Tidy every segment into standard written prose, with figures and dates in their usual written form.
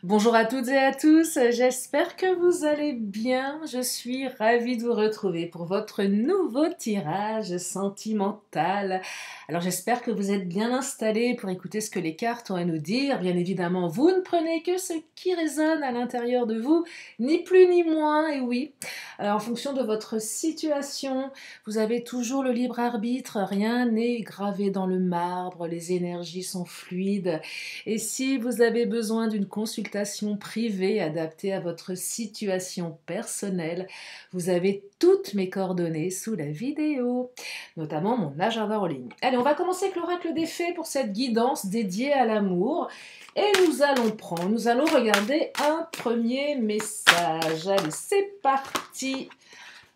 Bonjour à toutes et à tous, j'espère que vous allez bien. Je suis ravie de vous retrouver pour votre nouveau tirage sentimental. Alors j'espère que vous êtes bien installés pour écouter ce que les cartes ont à nous dire. Bien évidemment, vous ne prenez que ce qui résonne à l'intérieur de vous, ni plus ni moins, et oui. En fonction de votre situation, vous avez toujours le libre arbitre, rien n'est gravé dans le marbre, les énergies sont fluides. Et si vous avez besoin d'une consultation privée adaptée à votre situation personnelle, vous avez toutes mes coordonnées sous la vidéo, notamment mon agenda en ligne. Allez, on va commencer avec l'oracle des fées pour cette guidance dédiée à l'amour. Et nous allons regarder un premier message. Allez, c'est parti.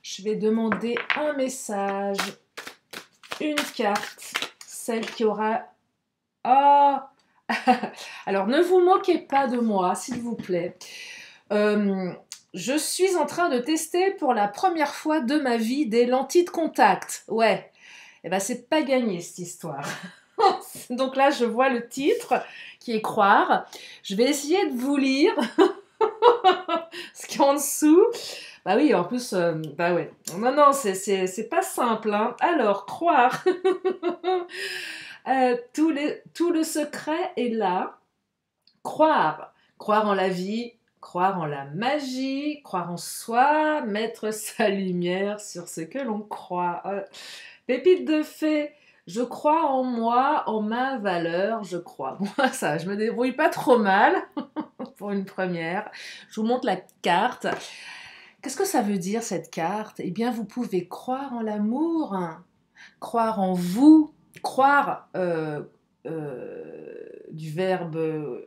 Je vais demander un message, une carte, celle qui aura... Ah, alors, ne vous moquez pas de moi, s'il vous plaît. Je suis en train de tester pour la première fois de ma vie des lentilles de contact. Ouais, et ben c'est pas gagné cette histoire. Donc là, je vois le titre qui est Croire. Je vais essayer de vous lire ce qu'il y a en dessous. Bah oui, en plus, bah ouais. Non, c'est pas simple, hein. Alors, Croire. Tout le secret est là. Croire en la vie, croire en la magie, croire en soi, mettre sa lumière sur ce que l'on croit. Pépite de fée, je crois en moi, en ma valeur, je crois. Moi, ça, je me débrouille pas trop mal pour une première. Je vous montre la carte. Qu'est-ce que ça veut dire cette carte? Eh bien, vous pouvez croire en l'amour, hein, croire en vous, croire du verbe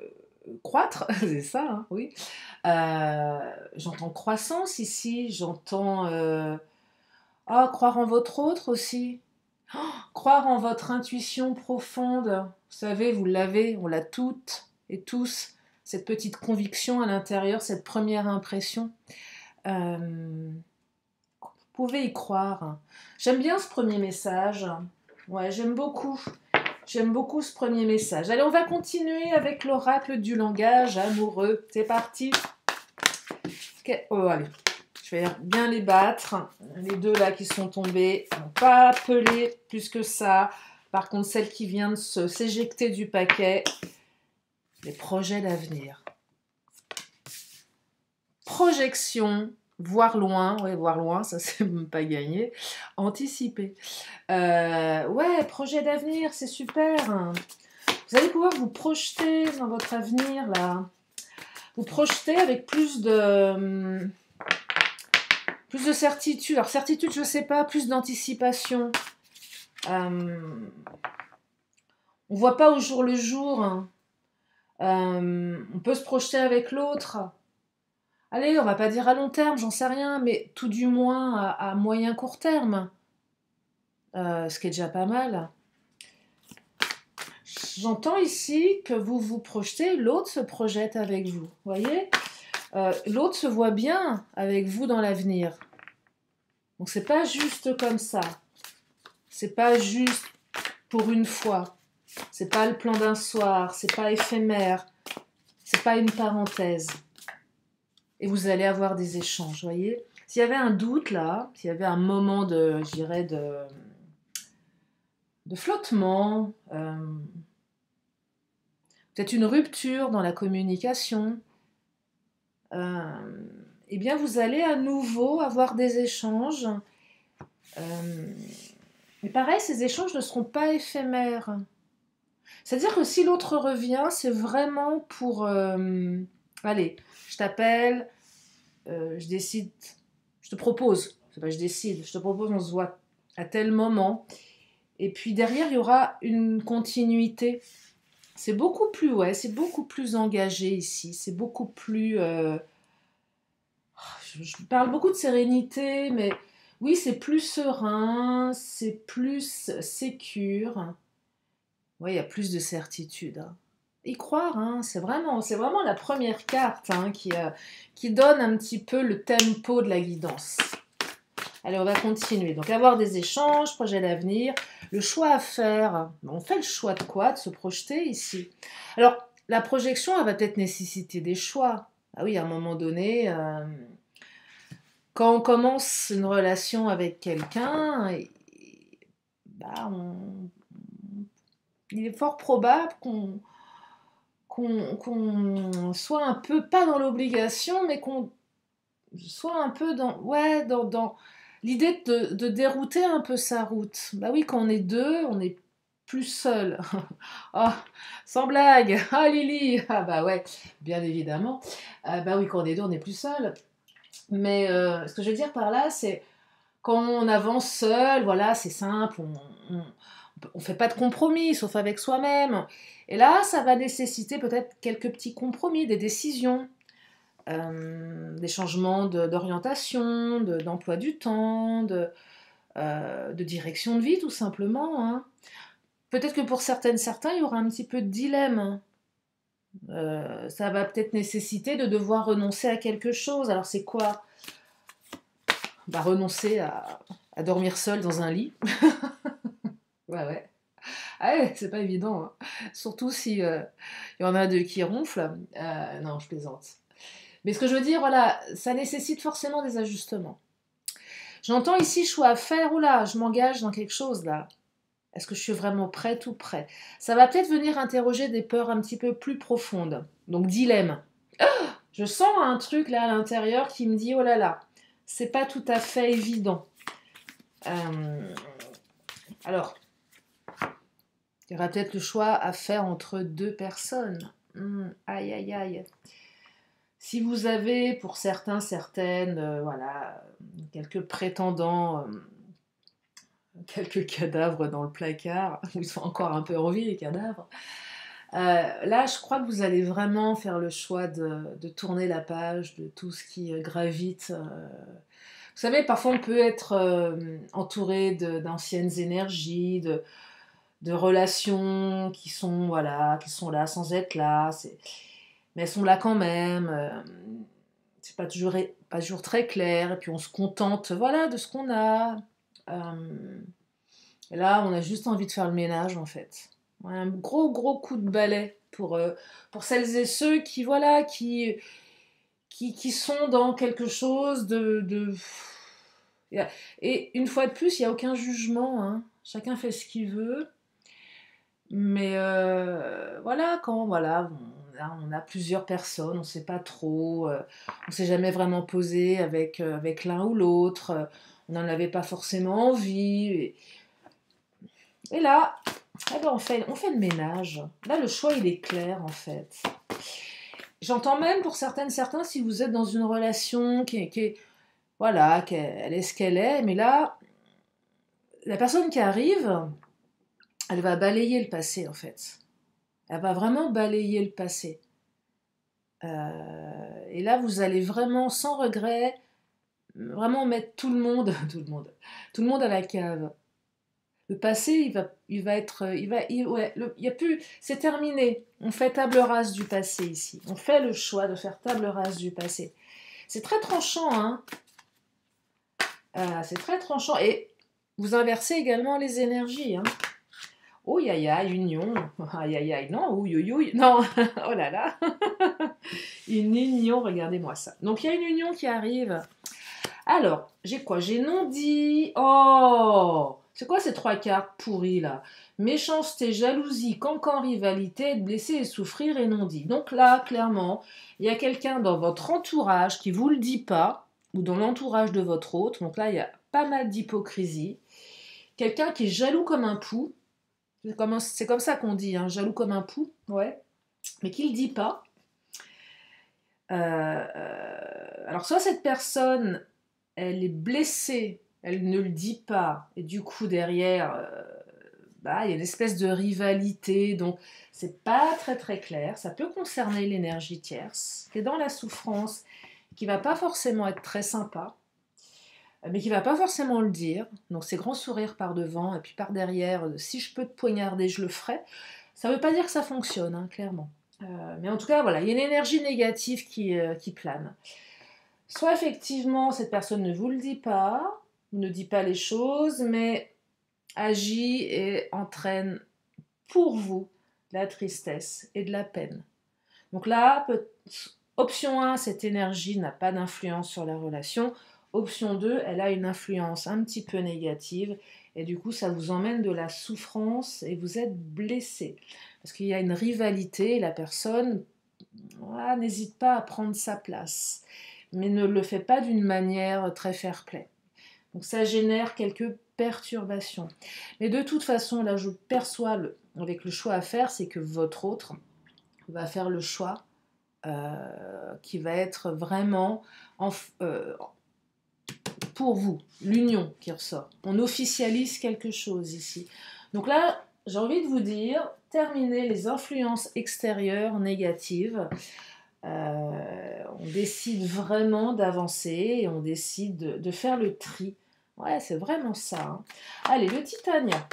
croître, c'est ça, hein, oui. J'entends croissance ici, j'entends croire en votre autre aussi. Croire en votre intuition profonde. Vous savez, vous l'avez, on l'a toutes et tous, cette petite conviction à l'intérieur, cette première impression. Vous pouvez y croire. J'aime bien ce premier message. Ouais, j'aime beaucoup. J'aime beaucoup ce premier message. Allez, on va continuer avec l'oracle du langage amoureux. C'est parti. Oh, allez. Je vais bien les battre. Les deux là qui sont tombés. On va pas appeler plus que ça. Par contre, celle qui vient de s'éjecter du paquet. Les projets d'avenir. Projection. Voir loin, ça c'est même pas gagné. Anticiper. Ouais, projet d'avenir, c'est super. Vous allez pouvoir vous projeter dans votre avenir, là. Vous projeter avec plus de certitude. Alors, certitude, je sais pas, plus d'anticipation. On voit pas au jour le jour. Hein. On peut se projeter avec l'autre. Allez, on va pas dire à long terme, j'en sais rien, mais tout du moins à moyen court terme. Ce qui est déjà pas mal. J'entends ici que vous vous projetez, l'autre se projette avec vous. Voyez, l'autre se voit bien avec vous dans l'avenir. Donc c'est pas juste comme ça. C'est pas juste pour une fois. C'est pas le plan d'un soir. C'est pas éphémère. C'est pas une parenthèse. Et vous allez avoir des échanges. Voyez. S'il y avait un doute là, s'il y avait un moment de, je dirais, de flottement. Peut-être une rupture dans la communication, eh bien vous allez à nouveau avoir des échanges. Mais pareil, ces échanges ne seront pas éphémères. C'est-à-dire que si l'autre revient, c'est vraiment pour... allez, je t'appelle, je décide, je te propose, c'est pas je décide, je te propose, on se voit à tel moment. Et puis derrière, il y aura une continuité. C'est beaucoup plus engagé ici. C'est beaucoup plus... je parle beaucoup de sérénité, mais oui, c'est plus serein, c'est plus sécure. Oui, il y a plus de certitude. Hein. Y croire, hein, c'est vraiment la première carte hein, qui donne un petit peu le tempo de la guidance. Allez, on va continuer. Donc, avoir des échanges, projet d'avenir, le choix à faire. On fait le choix de quoi? De se projeter ici. Alors, la projection, elle va peut-être nécessiter des choix. Ah oui, à un moment donné, quand on commence une relation avec quelqu'un, bah, il est fort probable qu'on soit un peu, pas dans l'obligation, mais qu'on soit un peu dans, ouais, dans l'idée de dérouter un peu sa route. Bah oui, quand on est deux, on est plus seul. Oh, sans blague. Ah Lily. Ah bah ouais, bien évidemment. Bah oui, quand on est deux, on est plus seul. Mais ce que je veux dire par là, c'est quand on avance seul, voilà, c'est simple, on fait pas de compromis, sauf avec soi-même. Et là, ça va nécessiter peut-être quelques petits compromis, des décisions, des changements d'orientation, d'emploi du temps, de direction de vie, tout simplement, hein. Peut-être que pour certains, il y aura un petit peu de dilemme. Ça va peut-être nécessiter de devoir renoncer à quelque chose. Alors c'est quoi? Bah, renoncer à dormir seul dans un lit. Ouais, ouais. Ah ouais, c'est pas évident, hein. Surtout si y en a deux qui ronflent. Non, je plaisante. Mais ce que je veux dire, voilà, ça nécessite forcément des ajustements. J'entends ici choix à faire, oula, je m'engage dans quelque chose là. Est-ce que je suis vraiment prête ou prêt? Ça va peut-être venir interroger des peurs un petit peu plus profondes. Donc dilemme. Je sens un truc là à l'intérieur qui me dit, oh là là, c'est pas tout à fait évident. Euh, alors, il y aura peut-être le choix à faire entre deux personnes. Aïe, aïe, aïe. Si vous avez, pour certains, certaines, voilà, quelques prétendants, quelques cadavres dans le placard, où ils sont encore un peu en vie, les cadavres, là, je crois que vous allez vraiment faire le choix de tourner la page de tout ce qui gravite. Vous savez, parfois on peut être entouré d'anciennes énergies, de relations qui sont, voilà, qui sont là sans être là, mais elles sont là quand même. C'est pas toujours très clair, et puis on se contente, voilà, de ce qu'on a. Et là, on a juste envie de faire le ménage, en fait. Ouais, un gros, gros coup de balai pour celles et ceux qui, voilà, qui sont dans quelque chose Et une fois de plus, il n'y a aucun jugement, hein. Chacun fait ce qu'il veut. Mais voilà, quand voilà, on a plusieurs personnes, on ne sait pas trop, on ne s'est jamais vraiment posé avec l'un ou l'autre, on n'en avait pas forcément envie. Et là, eh ben on fait le ménage. Là, le choix, il est clair, en fait. J'entends même pour certains, si vous êtes dans une relation voilà, qu'elle est ce qu'elle est, mais là, la personne qui arrive, elle va balayer le passé, en fait. Elle va vraiment balayer le passé. Et là, vous allez vraiment, sans regret, vraiment mettre tout le monde, tout le monde à la cave. Le passé, il y a plus, c'est terminé. On fait table rase du passé ici. On fait le choix de faire table rase du passé. C'est très tranchant, hein. C'est très tranchant. Et vous inversez également les énergies, hein. Oh, ya, ya, union. Aïe, aïe, aïe, non, ouïe, ouïe, ouïe. Non, oh là là. Une union, regardez-moi ça. Donc, il y a une union qui arrive. Alors, j'ai quoi? J'ai non dit. Oh! C'est quoi ces trois cartes pourries là? Méchanceté, jalousie, cancan, rivalité, être blessé et souffrir et non dit. Donc là, clairement, il y a quelqu'un dans votre entourage qui vous le dit pas, ou dans l'entourage de votre autre. Donc là, il y a pas mal d'hypocrisie. Quelqu'un qui est jaloux comme un pou. C'est comme ça qu'on dit, hein, jaloux comme un pou, ouais. Mais qui le dit pas. Alors soit cette personne, elle est blessée, elle ne le dit pas, et du coup derrière, bah, il y a une espèce de rivalité, donc c'est pas très très clair. Ça peut concerner l'énergie tierce, qui est dans la souffrance, qui va pas forcément être très sympa, mais qui va pas forcément le dire. Donc c'est grand sourire par devant, et puis par derrière, si je peux te poignarder, je le ferai. Ça veut pas dire que ça fonctionne, hein, clairement. Mais en tout cas, voilà, il y a une énergie négative qui plane. Soit effectivement, cette personne ne vous le dit pas, ne dit pas les choses, mais agit et entraîne pour vous de la tristesse et de la peine. Donc là, option 1, cette énergie n'a pas d'influence sur la relation. Option 2, elle a une influence un petit peu négative et du coup, ça vous emmène de la souffrance et vous êtes blessé. Parce qu'il y a une rivalité et la personne n'hésite pas à prendre sa place, mais ne le fait pas d'une manière très fair-play. Donc ça génère quelques perturbations. Mais de toute façon, là, je perçois, avec le choix à faire, c'est que votre autre va faire le choix qui va être vraiment pour vous, l'union qui ressort. On officialise quelque chose ici. Donc là, j'ai envie de vous dire, terminez les influences extérieures négatives. On décide vraiment d'avancer et on décide de faire le tri. Ouais, c'est vraiment ça. Hein. Allez, le Titania.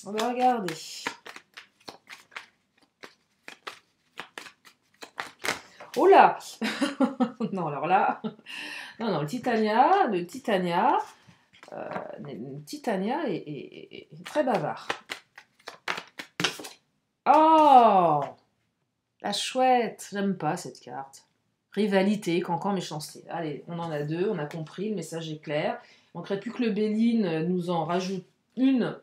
On va regarder. Oh là non, alors là... Non, le Titania est très bavard. Oh, la chouette, j'aime pas cette carte. Rivalité, cancan, méchanceté. Allez, on en a deux, on a compris, le message est clair. Il manquerait plus que le Béline nous en rajoute une.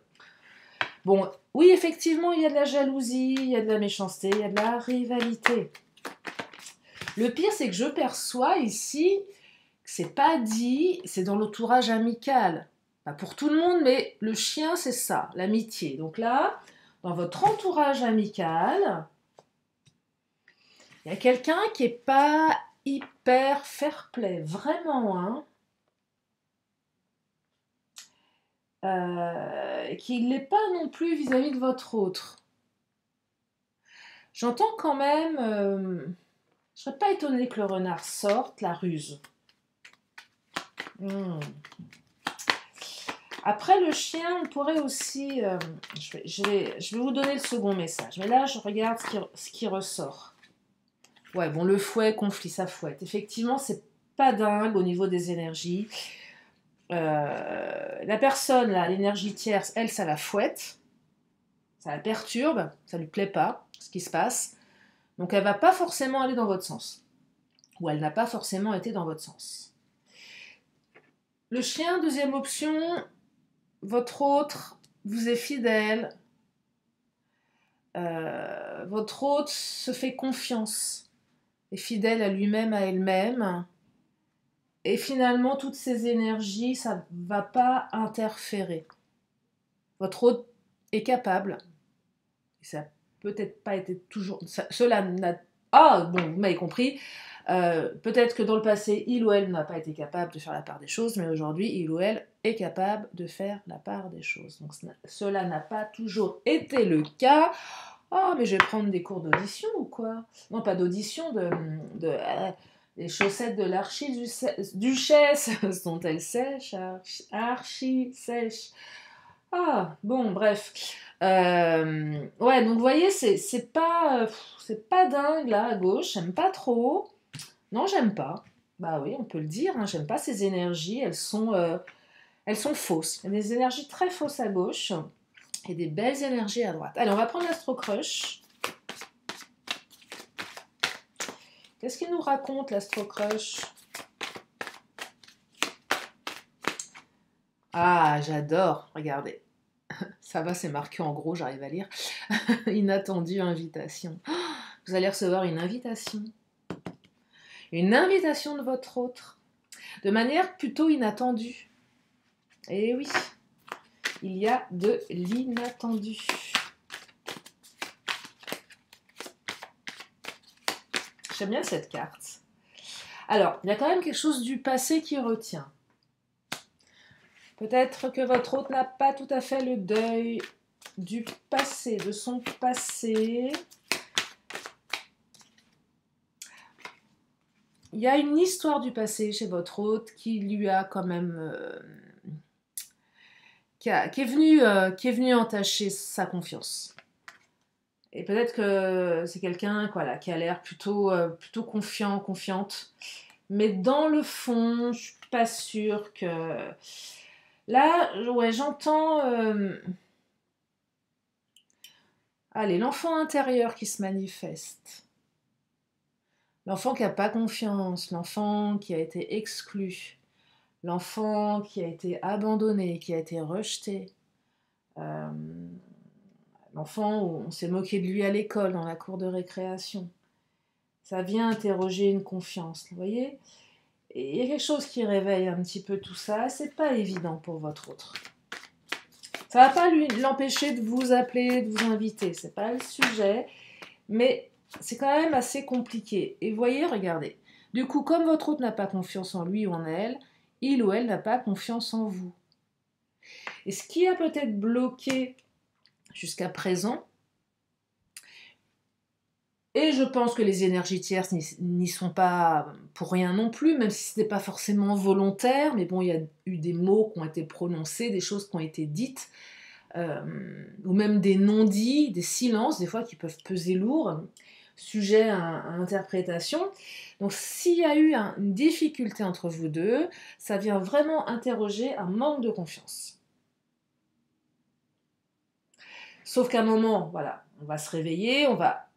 Bon, oui, effectivement, il y a de la jalousie, il y a de la méchanceté, il y a de la rivalité. Le pire, c'est que je perçois ici... C'est pas dit, c'est dans l'entourage amical. Pas pour tout le monde, mais le chien, c'est ça, l'amitié. Donc là, dans votre entourage amical, il y a quelqu'un qui n'est pas hyper fair-play, vraiment, hein. Qui ne l'est pas non plus vis-à-vis de votre autre. J'entends quand même... je ne serais pas étonnée que le renard sorte, la ruse. Après le chien, on pourrait aussi... je vais vous donner le second message. Mais là, je regarde ce qui ressort. Ouais, bon, le fouet, conflit, ça fouette. Effectivement, c'est pas dingue au niveau des énergies. La personne, là, l'énergie tierce, elle, ça la fouette. Ça la perturbe. Ça lui plaît pas, ce qui se passe. Donc, elle va pas forcément aller dans votre sens. Ou elle n'a pas forcément été dans votre sens. Le chien, deuxième option... Votre autre vous est fidèle. Votre autre se fait confiance. Est fidèle à lui-même, à elle-même. Et finalement, toutes ces énergies, ça ne va pas interférer. Votre autre est capable. Et ça n'a peut-être pas été toujours... cela n'a... Ah, bon, vous m'avez compris. Peut-être que dans le passé, il ou elle n'a pas été capable de faire la part des choses, mais aujourd'hui, il ou elle est capable de faire la part des choses. Donc cela n'a pas toujours été le cas. Oh, mais je vais prendre des cours d'audition ou quoi? Non, pas d'audition, les chaussettes de l'archiduchesse sont-elles sèches? Archi sèches. Ah, bon, bref. Ouais, donc vous voyez, c'est pas dingue là à gauche, j'aime pas trop. Non, j'aime pas. Bah oui, on peut le dire, hein, j'aime pas ces énergies, elles sont fausses. Il y a des énergies très fausses à gauche et des belles énergies à droite. Allez, on va prendre l'Astro Crush. Qu'est-ce qu'il nous raconte l'Astro Crush? Ah, j'adore, regardez. Ça va, c'est marqué en gros, j'arrive à lire. Inattendue invitation. Vous allez recevoir une invitation. Une invitation de votre autre. De manière plutôt inattendue. Eh oui, il y a de l'inattendu. J'aime bien cette carte. Alors, il y a quand même quelque chose du passé qui retient. Peut-être que votre hôte n'a pas tout à fait le deuil du passé, de son passé. Il y a une histoire du passé chez votre hôte qui lui a quand même... qui est venu entacher sa confiance. Et peut-être que c'est quelqu'un voilà, qui a l'air plutôt confiant, confiante. Mais dans le fond, je suis pas sûre que... Là, ouais, j'entends... Allez, l'enfant intérieur qui se manifeste. L'enfant qui n'a pas confiance, l'enfant qui a été exclu, l'enfant qui a été abandonné, qui a été rejeté, euh, l'enfant où on s'est moqué de lui à l'école, dans la cour de récréation. Ça vient interroger une confiance, vous voyez? Et il y a quelque chose qui réveille un petit peu tout ça, c'est pas évident pour votre autre. Ça va pas l'empêcher de vous appeler, de vous inviter, c'est pas le sujet, mais c'est quand même assez compliqué. Et vous voyez, regardez, du coup, comme votre autre n'a pas confiance en lui ou en elle, il ou elle n'a pas confiance en vous. Et ce qui a peut-être bloqué jusqu'à présent, et je pense que les énergies tierces n'y sont pas pour rien non plus, même si ce n'est pas forcément volontaire, mais bon, il y a eu des mots qui ont été prononcés, des choses qui ont été dites, ou même des non-dits, des silences, des fois qui peuvent peser lourd, sujet à interprétation. Donc s'il y a eu une difficulté entre vous deux, ça vient vraiment interroger un manque de confiance. Sauf qu'à un moment, voilà, on va se réveiller, on va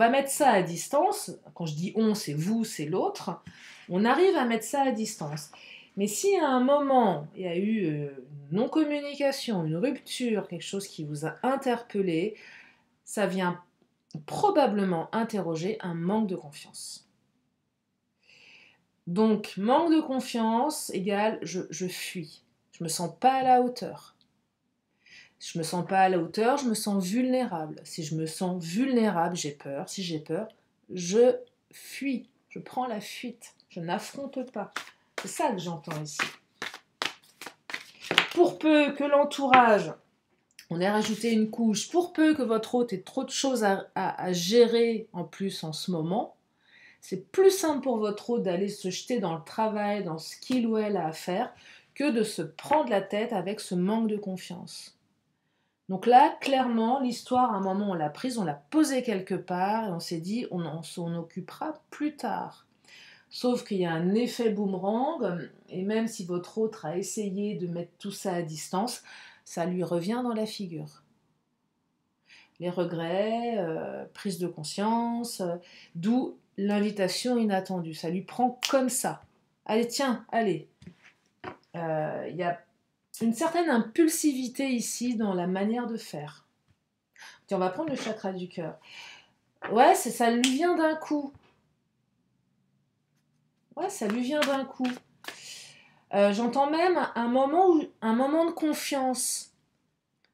mettre ça à distance. Quand je dis on, c'est vous, c'est l'autre. On arrive à mettre ça à distance. Mais si à un moment, il y a eu une non-communication, une rupture, quelque chose qui vous a interpellé, ça vient probablement interroger un manque de confiance. Donc, manque de confiance égale je fuis. Je me sens pas à la hauteur. Je me sens pas à la hauteur, je me sens vulnérable. Si je me sens vulnérable, j'ai peur. Si j'ai peur, je fuis. Je prends la fuite. Je n'affronte pas. C'est ça que j'entends ici. Pour peu que l'entourage, on ait rajouté une couche, pour peu que votre hôte ait trop de choses à gérer en plus en ce moment, c'est plus simple pour votre hôte d'aller se jeter dans le travail, dans ce qu'il ou elle a à faire, que de se prendre la tête avec ce manque de confiance. Donc là, clairement, l'histoire, à un moment, on l'a prise, on l'a posée quelque part, et on s'est dit, on s'en occupera plus tard. Sauf qu'il y a un effet boomerang, et même si votre autre a essayé de mettre tout ça à distance, ça lui revient dans la figure. Les regrets, prise de conscience, d'où l'invitation inattendue. Ça lui prend comme ça. Allez, tiens, allez. Il y a une certaine impulsivité ici dans la manière de faire. Tiens, on va prendre le chakra du cœur. Ouais, ça lui vient d'un coup. Ouais, ça lui vient d'un coup. J'entends même un moment de confiance.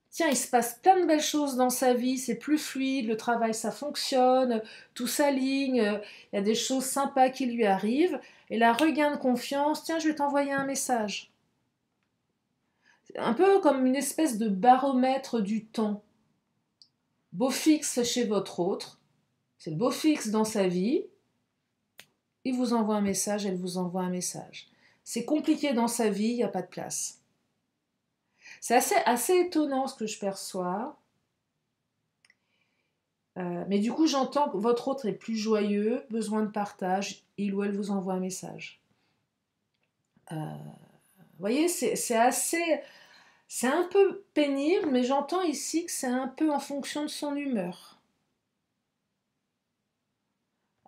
Tiens, il se passe plein de belles choses dans sa vie, c'est plus fluide, le travail ça fonctionne, tout s'aligne, il y a des choses sympas qui lui arrivent, et là, regain de confiance, tiens, je vais t'envoyer un message. C'est un peu comme une espèce de baromètre du temps. Beau fixe chez votre autre, c'est le beau fixe dans sa vie, il vous envoie un message, elle vous envoie un message. C'est compliqué dans sa vie, il n'y a pas de place. C'est assez étonnant ce que je perçois. Mais du coup, j'entends que votre autre est plus joyeux, besoin de partage, il ou elle vous envoie un message. Vous voyez, c'est un peu pénible, mais j'entends ici que c'est un peu en fonction de son humeur.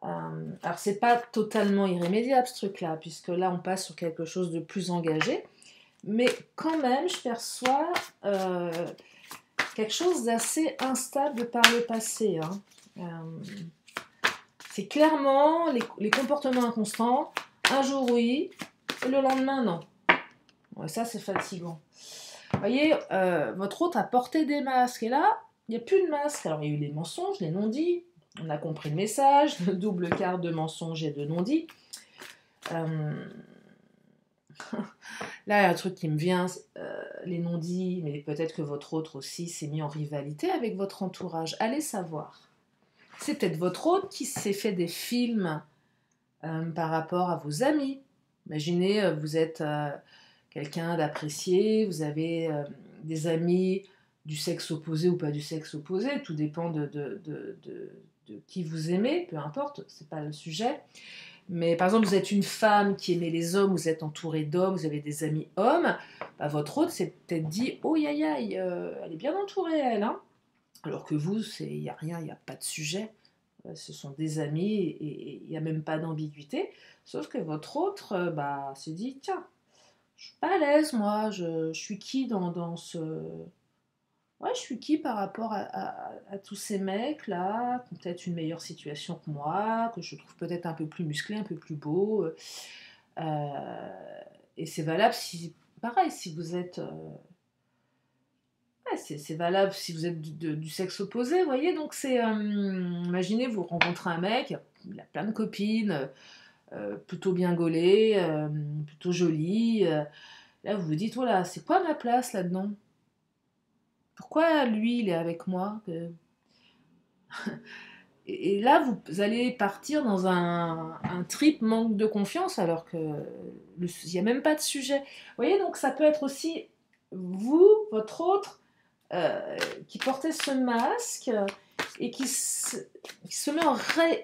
Alors, c'est pas totalement irrémédiable ce truc-là, puisque là, on passe sur quelque chose de plus engagé. Mais quand même, je perçois quelque chose d'assez instable par le passé. C'est clairement les comportements inconstants. Un jour, oui, et le lendemain, non. Ouais, ça, c'est fatigant. Vous voyez, votre hôte a porté des masques, et là, il n'y a plus de masques. Alors, il y a eu les mensonges, les non-dits. On a compris le message, le double quart de mensonges et de non-dits. Là, il y a un truc qui me vient, les non-dits, mais peut-être que votre autre aussi s'est mis en rivalité avec votre entourage. Allez savoir. C'est peut-être votre autre qui s'est fait des films par rapport à vos amis. Imaginez, vous êtes quelqu'un d'apprécié, vous avez des amis du sexe opposé ou pas du sexe opposé, tout dépend de qui vous aimez, peu importe, c'est pas le sujet. Mais par exemple, vous êtes une femme qui aimait les hommes, vous êtes entouré d'hommes, vous avez des amis hommes, votre autre s'est peut-être dit « Oh, aïe, aïe, elle est bien entourée, elle, hein ?» Alors que vous, il n'y a rien, il n'y a pas de sujet. ce sont des amis et il n'y a même pas d'ambiguïté. Sauf que votre autre se dit, tiens, je suis pas à l'aise, moi, je suis qui dans ce... Ouais, je suis qui par rapport à tous ces mecs-là, qui ont peut-être une meilleure situation que moi, que je trouve peut-être un peu plus musclé, un peu plus beau. Et c'est valable si, pareil, si vous êtes... ouais, c'est valable si vous êtes du sexe opposé, vous voyez. Donc c'est... imaginez, vous rencontrez un mec, il a plein de copines, plutôt bien gaulées, plutôt jolies. Là, vous vous dites, voilà, c'est quoi ma place là-dedans? Pourquoi lui, il est avec moi? Et là, vous allez partir dans un trip manque de confiance, alors que il n'y a même pas de sujet. Vous voyez, donc ça peut être aussi vous, votre autre, qui portez ce masque et qui se met en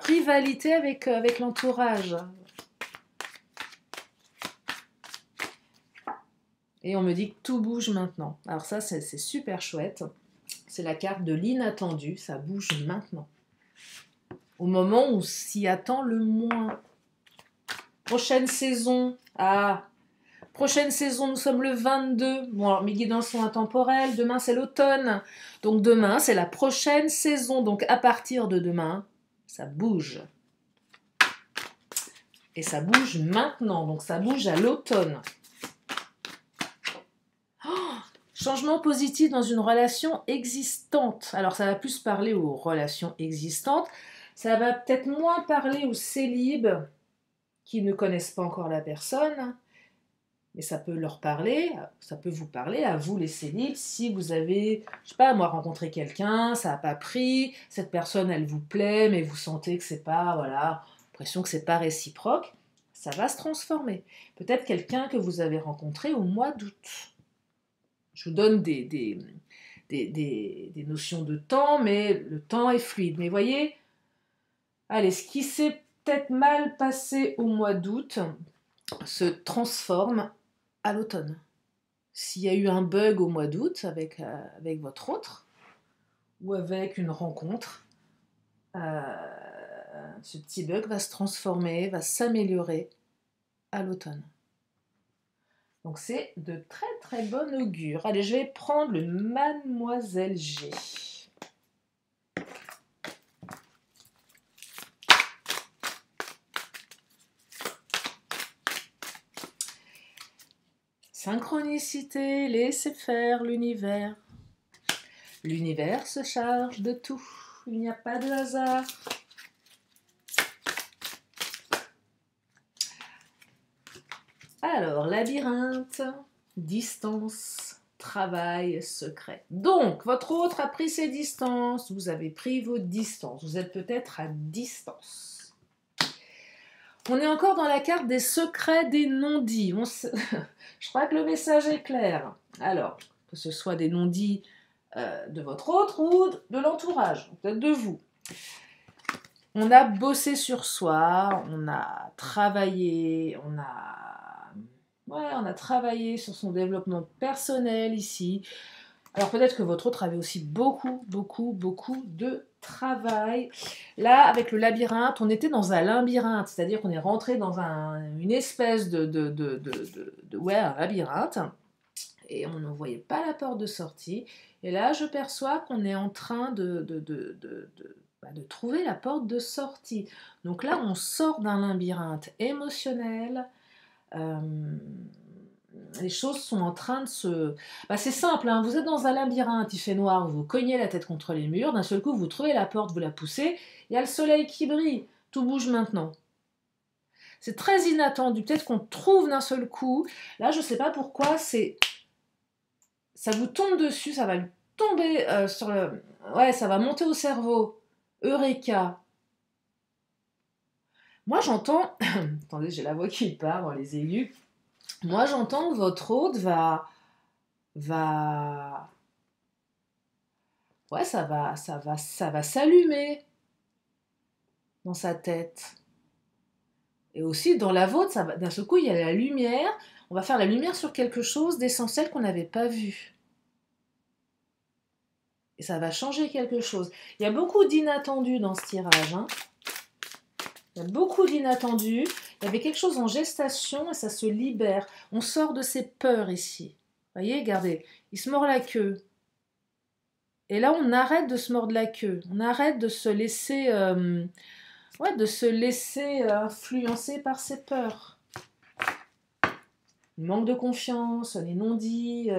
rivalité avec l'entourage. Et on me dit que tout bouge maintenant. Alors ça, c'est super chouette. C'est la carte de l'inattendu, ça bouge maintenant. Au moment où on s'y attend le moins. Prochaine saison. Prochaine saison, nous sommes le 22. Bon, alors, mes guidances sont intemporelles. Demain, c'est l'automne. Donc demain, c'est la prochaine saison. Donc à partir de demain, ça bouge. Et ça bouge maintenant. Donc ça bouge à l'automne. Changement positif dans une relation existante. Alors ça va plus parler aux relations existantes. Ça va peut-être moins parler aux célibes qui ne connaissent pas encore la personne. Mais ça peut leur parler, ça peut vous parler à vous les célibes, si vous avez, je sais pas moi, rencontré quelqu'un, ça n'a pas pris, cette personne elle vous plaît, mais vous sentez que c'est pas, voilà, l'impression que c'est pas réciproque, ça va se transformer. Peut-être quelqu'un que vous avez rencontré au mois d'août. Je vous donne des notions de temps, mais le temps est fluide. Mais voyez, allez, ce qui s'est peut-être mal passé au mois d'août se transforme à l'automne. S'il y a eu un bug au mois d'août avec votre autre, ou avec une rencontre, ce petit bug va se transformer, va s'améliorer à l'automne. Donc c'est de très très bon augure. Allez, je vais prendre le Mademoiselle G. Synchronicité, laissez faire l'univers. L'univers se charge de tout. Il n'y a pas de hasard. Alors, labyrinthe, distance, travail, secret. Donc, votre autre a pris ses distances, vous avez pris vos distances, vous êtes peut-être à distance. On est encore dans la carte des secrets, des non-dits. Je crois que le message est clair. Alors, que ce soit des non-dits de votre autre ou de l'entourage, peut-être de vous. On a bossé sur soi, on a travaillé, on a travaillé sur son développement personnel ici. Alors peut-être que votre autre avait aussi beaucoup de travail. Là, avec le labyrinthe, on était dans un labyrinthe, c'est-à-dire qu'on est rentré dans une espèce un labyrinthe, et on ne voyait pas la porte de sortie. Et là, je perçois qu'on est en train de trouver la porte de sortie. Donc là, on sort d'un labyrinthe émotionnel. Les choses sont en train de se... c'est simple, hein, vous êtes dans un labyrinthe, il fait noir, vous cognez la tête contre les murs, d'un seul coup, vous trouvez la porte, vous la poussez, il y a le soleil qui brille, tout bouge maintenant. C'est très inattendu, peut-être qu'on trouve d'un seul coup. Là, je ne sais pas pourquoi, ça vous tombe dessus, ça va tomber sur le... Ouais, ça va monter au cerveau. Eureka. Moi, j'entends... Attendez, j'ai la voix qui part dans les aigus. Moi, j'entends que votre hôte va... Ouais, ça va s'allumer dans sa tête. Et aussi, dans la vôtre, d'un seul coup, il y a la lumière. On va faire la lumière sur quelque chose d'essentiel qu'on n'avait pas vu. Et ça va changer quelque chose. Il y a beaucoup d'inattendus dans ce tirage. Hein. Il y a beaucoup d'inattendus. Il y avait quelque chose en gestation et ça se libère. On sort de ses peurs ici. Vous voyez, regardez, il se mord la queue. Et là, on arrête de se mordre la queue. On arrête de se laisser, influencer par ses peurs. Le manque de confiance, les non-dits.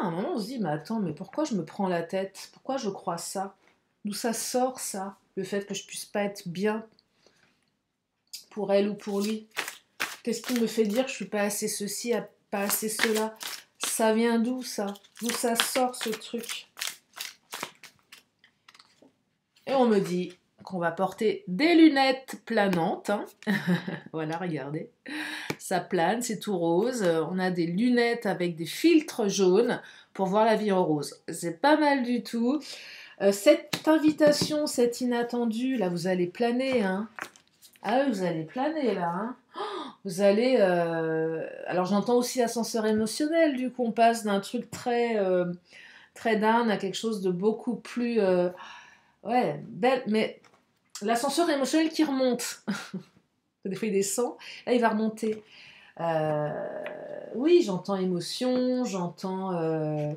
À un moment, on se dit, mais attends, mais pourquoi je me prends la tête? Pourquoi je crois ça? D'où ça sort, ça? Le fait que je puisse pas être bien pour elle ou pour lui. Qu'est-ce qui me fait dire que je suis pas assez ceci, pas assez cela? Ça vient d'où, ça? D'où ça sort, ce truc? Et on me dit qu'on va porter des lunettes planantes. Hein. Voilà, regardez. Ça plane, c'est tout rose. On a des lunettes avec des filtres jaunes pour voir la vie en rose. C'est pas mal du tout. Cette invitation, cette inattendue, là, vous allez planer. Hein. Ah oui, vous allez planer, là. Hein. Vous allez... Alors, j'entends aussi ascenseur émotionnel, du coup, on passe d'un truc très down à quelque chose de beaucoup plus... ouais, belle, mais l'ascenseur émotionnel qui remonte. Des fois, il descend, là, il va remonter. Oui, j'entends émotion, j'entends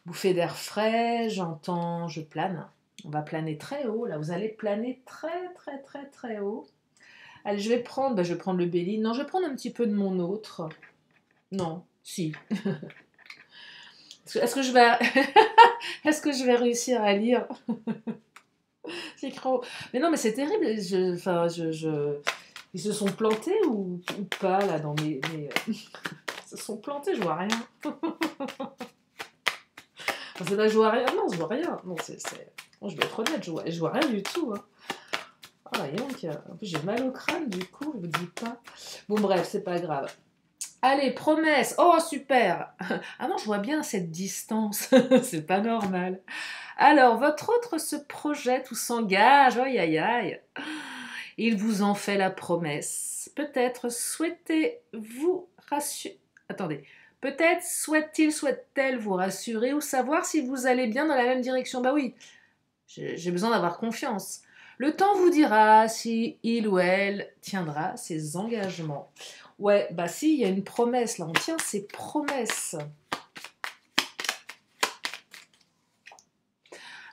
bouffée d'air frais, j'entends... Je plane. On va planer très haut, là. Vous allez planer très, très, très, très haut. Allez, je vais prendre le Béline. Non, je vais prendre un petit peu de mon autre. Non, si. Est-ce que je vais... Est-ce que je vais réussir à lire? Mais non, mais c'est terrible. Ils se sont plantés ou pas, là, dans mes... Ils se sont plantés, je vois rien. C'est là, je vois rien. Non, je vois rien. Non, non, je vais être honnête, je vois rien du tout. Hein. Ah, donc, en plus, j'ai mal au crâne, du coup, je vous dis pas. Bon, bref, c'est pas grave. Allez, promesse. Oh, super. Ah non, je vois bien cette distance. C'est pas normal. Alors, votre autre se projette ou s'engage. Aïe, aïe, aïe. Il vous en fait la promesse. Peut-être souhaitez-vous rassurer... Attendez. Peut-être souhaite-t-elle vous rassurer ou savoir si vous allez bien dans la même direction. Bah oui, j'ai besoin d'avoir confiance. Le temps vous dira si il ou elle tiendra ses engagements. Ouais, bah si, il y a une promesse là, on tient ses promesses.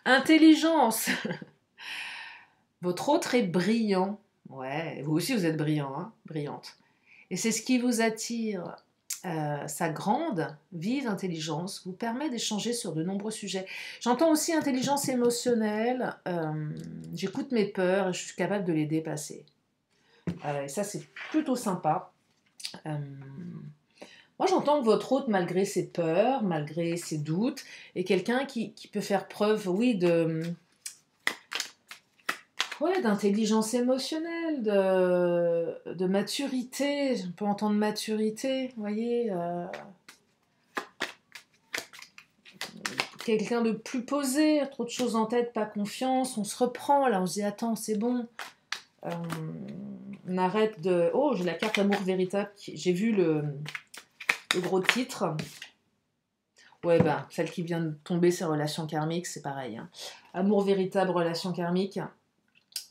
Intelligence. Votre autre est brillant. Ouais, vous aussi vous êtes brillant, hein, brillante. Et c'est ce qui vous attire. Sa grande, vive intelligence vous permet d'échanger sur de nombreux sujets. J'entends aussi intelligence émotionnelle. J'écoute mes peurs et je suis capable de les dépasser. Et ça, c'est plutôt sympa. Moi, j'entends que votre hôte, malgré ses peurs, malgré ses doutes, est quelqu'un qui peut faire preuve, oui, d'intelligence émotionnelle, de maturité. On peut entendre maturité, vous voyez. Quelqu'un de plus posé, trop de choses en tête, pas confiance. On se reprend, là, on se dit, attends, c'est bon. On arrête de... Oh, j'ai la carte Amour véritable. J'ai vu le gros titre. Ouais, ben, celle qui vient de tomber, c'est Relations karmiques, c'est pareil. Hein. Amour véritable, relations karmiques.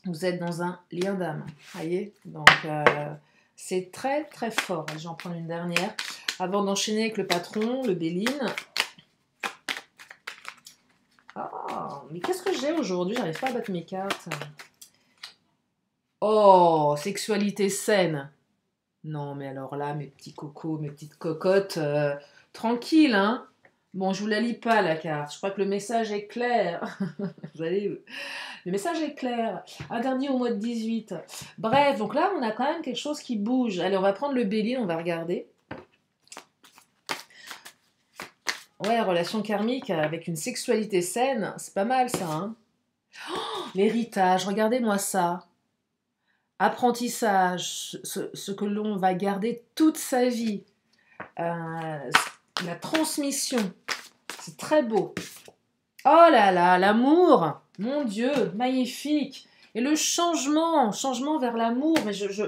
Vous êtes dans un lien d'âme, voyez. Donc, c'est très, très fort. Je vais en prendre une dernière. Avant d'enchaîner avec le patron, le Béline. Ah, mais qu'est-ce que j'ai aujourd'hui? J'arrive pas à battre mes cartes. Oh, sexualité saine. Non, mais alors là, mes petits cocos, mes petites cocottes, tranquille, hein. Bon, je vous la lis pas, la carte. Je crois que le message est clair. Vous allez... Le message est clair. Interdit au mois de 18. Bref, donc là, on a quand même quelque chose qui bouge. Allez, on va prendre le Béline, on va regarder. Ouais, relation karmique avec une sexualité saine, c'est pas mal ça, hein. Oh, l'héritage, regardez-moi ça. Apprentissage, ce que l'on va garder toute sa vie. La transmission, c'est très beau. Oh là là, l'amour, mon Dieu, magnifique. Et le changement vers l'amour, mais oh,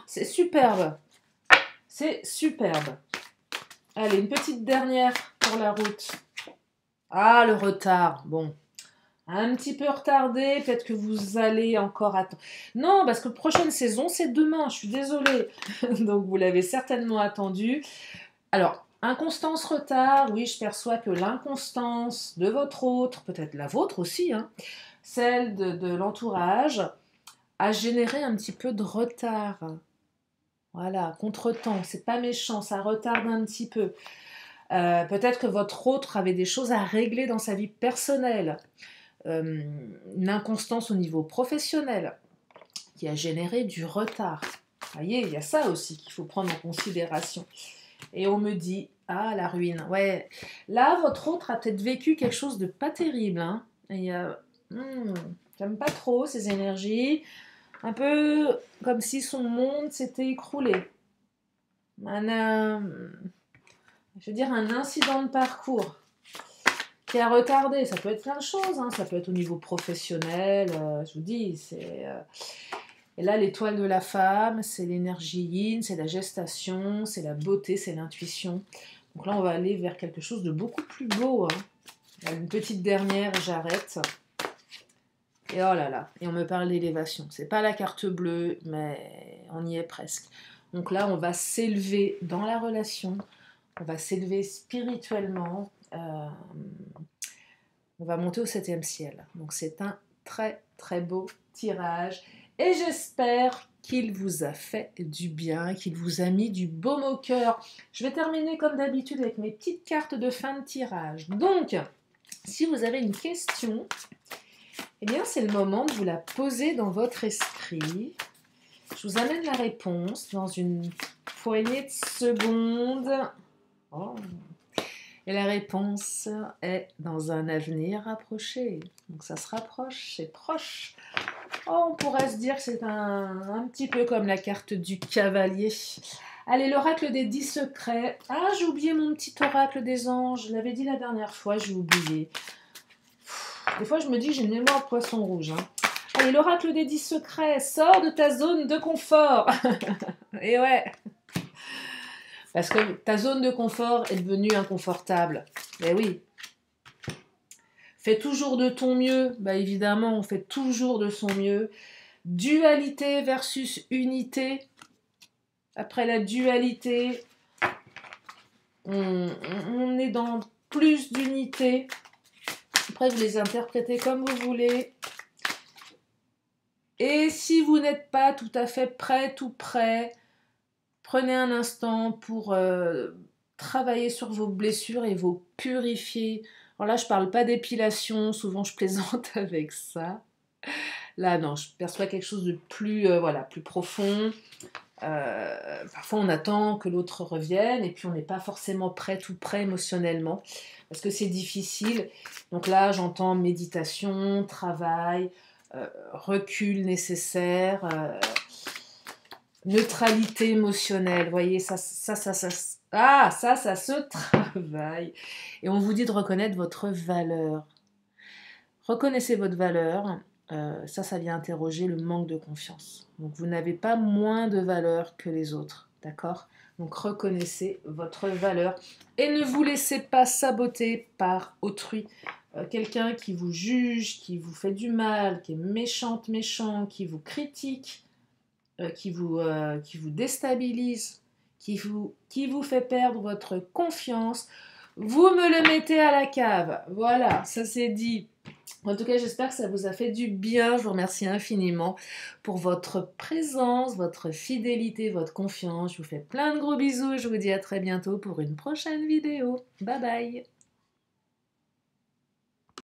c'est superbe. C'est superbe. Allez, une petite dernière pour la route. Ah, le retard. Bon, un petit peu retardé, peut-être que vous allez encore attendre. Non, parce que prochaine saison, c'est demain, je suis désolée. Donc vous l'avez certainement attendu. Alors, inconstance, retard, oui, je perçois que l'inconstance de votre autre, peut-être la vôtre aussi, hein, celle de l'entourage, a généré un petit peu de retard. Voilà, contretemps, c'est pas méchant, ça retarde un petit peu. Peut-être que votre autre avait des choses à régler dans sa vie personnelle, euh, une inconstance au niveau professionnel qui a généré du retard. Vous voyez, il y a ça aussi qu'il faut prendre en considération. Et on me dit, ah, la ruine. Ouais, là, votre autre a peut-être vécu quelque chose de pas terrible. Hein. Et, j'aime pas trop ces énergies. Un peu comme si son monde s'était écroulé. Je veux dire, un incident de parcours qui a retardé. Ça peut être plein de choses. Hein. Ça peut être au niveau professionnel. Je vous dis, c'est... Et là, l'étoile de la femme, c'est l'énergie yin, c'est la gestation, c'est la beauté, c'est l'intuition. Donc là, on va aller vers quelque chose de beaucoup plus beau. Hein. Une petite dernière, j'arrête. Et oh là là, et on me parle d'élévation. C'est pas la carte bleue, mais on y est presque. Donc là, on va s'élever dans la relation, on va s'élever spirituellement, on va monter au 7e ciel. Donc c'est un très très beau tirage. Et j'espère qu'il vous a fait du bien, qu'il vous a mis du baume au cœur. Je vais terminer comme d'habitude avec mes petites cartes de fin de tirage. Donc, si vous avez une question, eh bien c'est le moment de vous la poser dans votre esprit. Je vous amène la réponse dans une poignée de secondes. Oh. Et la réponse est dans un avenir rapproché. Donc ça se rapproche, c'est proche. Oh, on pourrait se dire que c'est un petit peu comme la carte du cavalier. Allez, l'oracle des 10 secrets. Ah, j'ai oublié mon petit oracle des anges. Je l'avais dit la dernière fois, j'ai oublié. Des fois, je me dis que j'ai une mémoire de poisson rouge. Hein. Allez, l'oracle des 10 secrets. Sors de ta zone de confort. Et ouais. Parce que ta zone de confort est devenue inconfortable. Eh oui. Fais toujours de ton mieux. Bah évidemment, on fait toujours de son mieux. Dualité versus unité. Après la dualité, on est dans plus d'unité. Après, vous les interprétez comme vous voulez. Et si vous n'êtes pas tout à fait prêt, tout prêt, prenez un instant pour travailler sur vos blessures et vous purifier. Alors là, je ne parle pas d'épilation, souvent je plaisante avec ça. Là, non, je perçois quelque chose de plus, plus profond. Parfois, on attend que l'autre revienne et puis on n'est pas forcément prêt, tout prêt émotionnellement parce que c'est difficile. Donc là, j'entends méditation, travail, recul nécessaire, neutralité émotionnelle. Vous voyez, ça se travaille. Et on vous dit de reconnaître votre valeur. Reconnaissez votre valeur. Ça vient interroger le manque de confiance. Donc vous n'avez pas moins de valeur que les autres, d'accord? Donc reconnaissez votre valeur et ne vous laissez pas saboter par autrui. Quelqu'un qui vous juge, qui vous fait du mal, qui est méchant, qui vous critique, qui vous déstabilise, qui vous fait perdre votre confiance, vous me le mettez à la cave. Voilà, ça c'est dit. En tout cas, j'espère que ça vous a fait du bien. Je vous remercie infiniment pour votre présence, votre fidélité, votre confiance. Je vous fais plein de gros bisous. Je vous dis à très bientôt pour une prochaine vidéo. Bye bye.